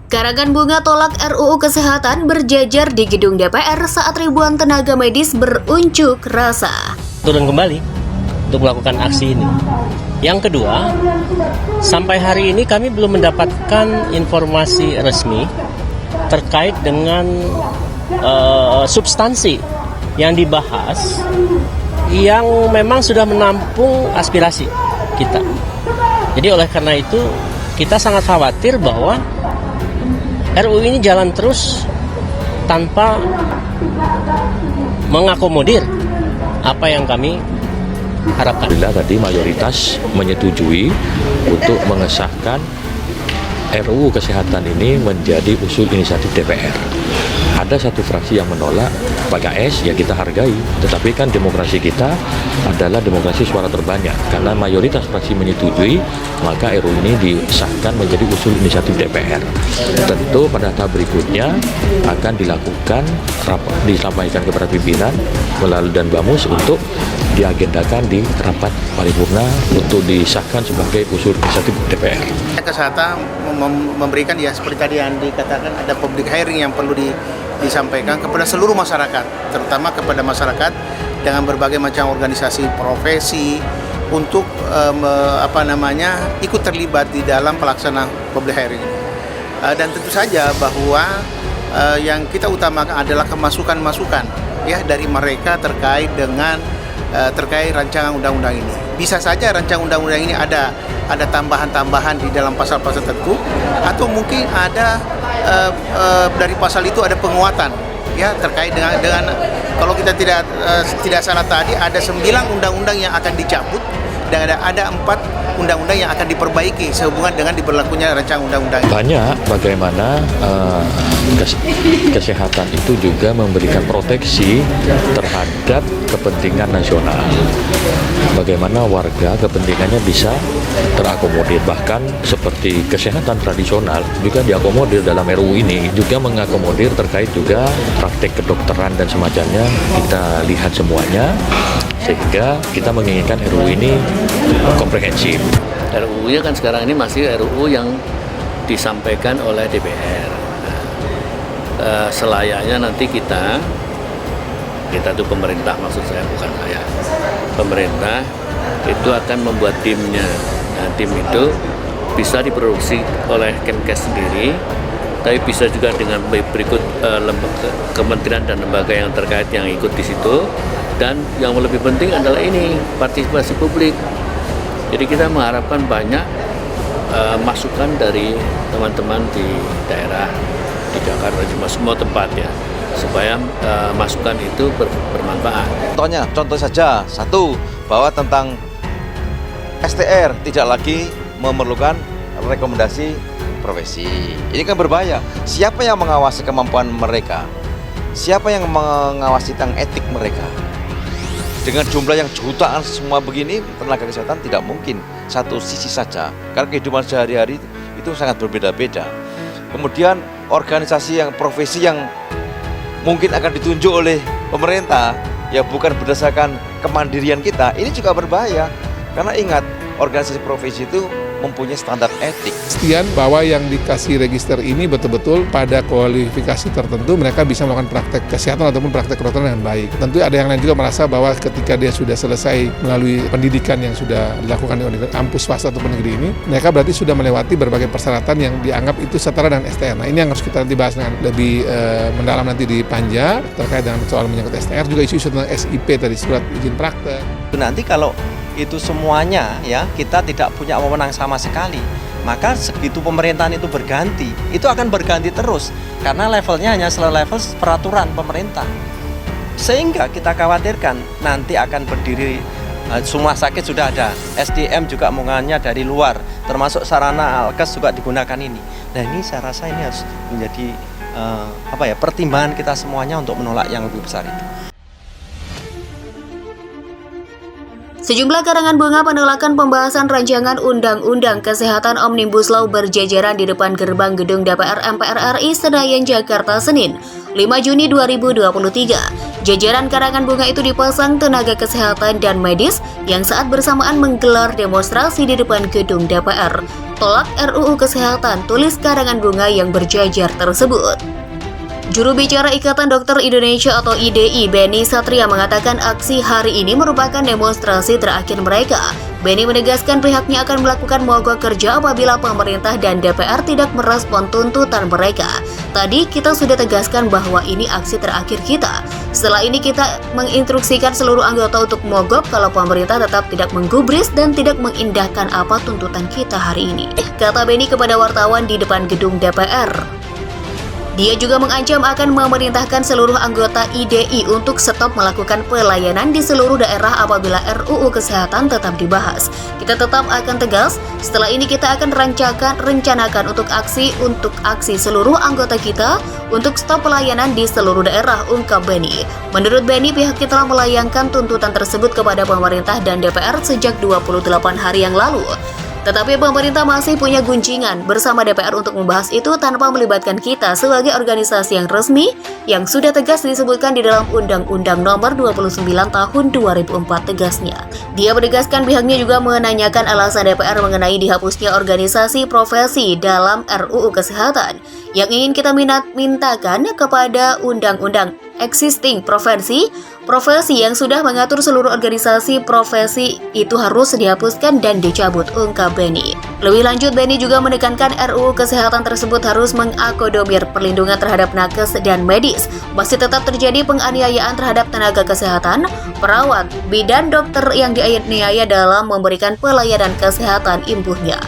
Karangan bunga tolak RUU Kesehatan berjajar di gedung DPR saat ribuan tenaga medis berunjuk rasa. Turun kembali untuk melakukan aksi ini. Yang kedua, sampai hari ini kami belum mendapatkan informasi resmi terkait dengan substansi yang dibahas yang memang sudah menampung aspirasi kita. Jadi oleh karena itu kita sangat khawatir bahwa RUU ini jalan terus tanpa mengakomodir apa yang kami harapkan. Bila tadi mayoritas menyetujui untuk mengesahkan RUU Kesehatan ini menjadi usul inisiatif DPR. Ada satu fraksi yang menolak, PKS, ya kita hargai. Tetapi kan demokrasi kita adalah demokrasi suara terbanyak. Karena mayoritas fraksi menyetujui, maka RUU ini disahkan menjadi usul inisiatif DPR. Tentu pada tahap berikutnya akan disampaikan kepada pimpinan melalui dan Bamus untuk diagendakan di rapat paripurna untuk disahkan sebagai usul inisiatif DPR. Kesehatan memberikan ya seperti tadi yang dikatakan ada public hearing yang perlu disampaikan kepada seluruh masyarakat, terutama kepada masyarakat dengan berbagai macam organisasi profesi untuk ikut terlibat di dalam pelaksanaan public hearing ini. Dan tentu saja bahwa yang kita utamakan adalah masukan-masukan ya dari mereka terkait dengan terkait rancangan undang-undang ini. Bisa saja rancangan undang-undang ini ada tambahan-tambahan di dalam pasal-pasal tertentu, atau mungkin ada dari pasal itu ada penguatan ya terkait dengan kalau kita tidak salah tadi ada 9 undang-undang yang akan dicabut dan ada 4 undang-undang yang akan diperbaiki sehubungan dengan diberlakunya rancangan undang-undang. Banyak bagaimana kesehatan itu juga memberikan proteksi terhadap kepentingan nasional. Bagaimana warga kepentingannya bisa terakomodir, bahkan seperti kesehatan tradisional juga diakomodir dalam RUU ini, juga mengakomodir terkait juga praktek kedokteran dan semacamnya, kita lihat semuanya, sehingga kita menginginkan RUU ini komprehensif. RUU-nya kan sekarang ini masih RUU yang disampaikan oleh DPR. Selayaknya nanti kita itu pemerintah, maksud saya bukan saya, pemerintah itu akan membuat timnya. Nah, tim itu bisa diproduksi oleh Kemenkes sendiri, tapi bisa juga dengan berikut kementerian dan lembaga yang terkait yang ikut di situ. Dan yang lebih penting adalah ini partisipasi publik. Jadi kita mengharapkan banyak masukan dari teman-teman di daerah, di Jakarta, di semua tempat ya, supaya masukan itu bermanfaat. Contoh saja, satu, bahwa tentang STR tidak lagi memerlukan rekomendasi profesi. Ini kan berbahaya. Siapa yang mengawasi kemampuan mereka? Siapa yang mengawasi tentang etik mereka? Dengan jumlah yang jutaan semua begini, tenaga kesehatan tidak mungkin satu sisi saja. Karena kehidupan sehari-hari itu sangat berbeda-beda. Kemudian organisasi yang profesi yang mungkin akan ditunjuk oleh pemerintah, ya bukan berdasarkan kemandirian kita, ini juga berbahaya. Karena ingat, organisasi profesi itu mempunyai standar etik. Pastian bahwa yang dikasih register ini betul-betul pada kualifikasi tertentu mereka bisa melakukan praktek kesehatan ataupun praktek kedokteran dengan baik. Tentu ada yang lain juga merasa bahwa ketika dia sudah selesai melalui pendidikan yang sudah dilakukan di kampus swasta ataupun negeri ini, mereka berarti sudah melewati berbagai persyaratan yang dianggap itu setara dengan STR. Nah, ini yang harus kita nanti bahas dengan lebih mendalam nanti di Panja terkait dengan soal menyangkut STR, juga isu-isu tentang SIP tadi, surat izin praktek. Nanti kalau itu semuanya ya kita tidak punya wewenang sama sekali, maka segitu pemerintahan itu berganti, itu akan berganti terus karena levelnya hanya level peraturan pemerintah, sehingga kita khawatirkan nanti akan berdiri rumah sakit sudah ada, SDM juga mungkinnya dari luar, termasuk sarana alkes juga digunakan ini. Nah, ini saya rasa ini harus menjadi pertimbangan kita semuanya untuk menolak yang lebih besar itu. Sejumlah karangan bunga penolakan pembahasan rancangan Undang-Undang Kesehatan Omnibus Law berjejeran di depan gerbang gedung DPR MPR RI Senayan, Jakarta, Senin, 5 Juni 2023. Jajaran karangan bunga itu dipasang tenaga kesehatan dan medis yang saat bersamaan menggelar demonstrasi di depan gedung DPR. Tolak RUU Kesehatan, tulis karangan bunga yang berjajar tersebut. Juru bicara Ikatan Dokter Indonesia atau IDI, Beni Satria mengatakan aksi hari ini merupakan demonstrasi terakhir mereka. Beni menegaskan pihaknya akan melakukan mogok kerja apabila pemerintah dan DPR tidak merespon tuntutan mereka. Tadi kita sudah tegaskan bahwa ini aksi terakhir kita. Setelah ini kita menginstruksikan seluruh anggota untuk mogok kalau pemerintah tetap tidak menggubris dan tidak mengindahkan apa tuntutan kita hari ini, kata Beni kepada wartawan di depan gedung DPR. Dia juga mengancam akan memerintahkan seluruh anggota IDI untuk stop melakukan pelayanan di seluruh daerah apabila RUU Kesehatan tetap dibahas. Kita tetap akan tegas, setelah ini kita akan rencanakan untuk aksi seluruh anggota kita untuk stop pelayanan di seluruh daerah, ungkap Beni. Menurut Beni, pihaknya telah melayangkan tuntutan tersebut kepada pemerintah dan DPR sejak 28 hari yang lalu. Tetapi pemerintah masih punya guncingan bersama DPR untuk membahas itu tanpa melibatkan kita sebagai organisasi yang resmi yang sudah tegas disebutkan di dalam Undang-Undang Nomor 29 Tahun 2004, tegasnya. Dia menegaskan pihaknya juga menanyakan alasan DPR mengenai dihapusnya organisasi profesi dalam RUU Kesehatan yang ingin kita mintakan kepada Undang-Undang Existing Profesi yang sudah mengatur seluruh organisasi profesi itu harus dihapuskan dan dicabut, ungkap Beni. Lebih lanjut, Beni juga menekankan RUU Kesehatan tersebut harus mengakomodir perlindungan terhadap nakes dan medis. Masih tetap terjadi penganiayaan terhadap tenaga kesehatan, perawat, bidan, dokter yang dianiaya dalam memberikan pelayanan kesehatan, imbuhnya.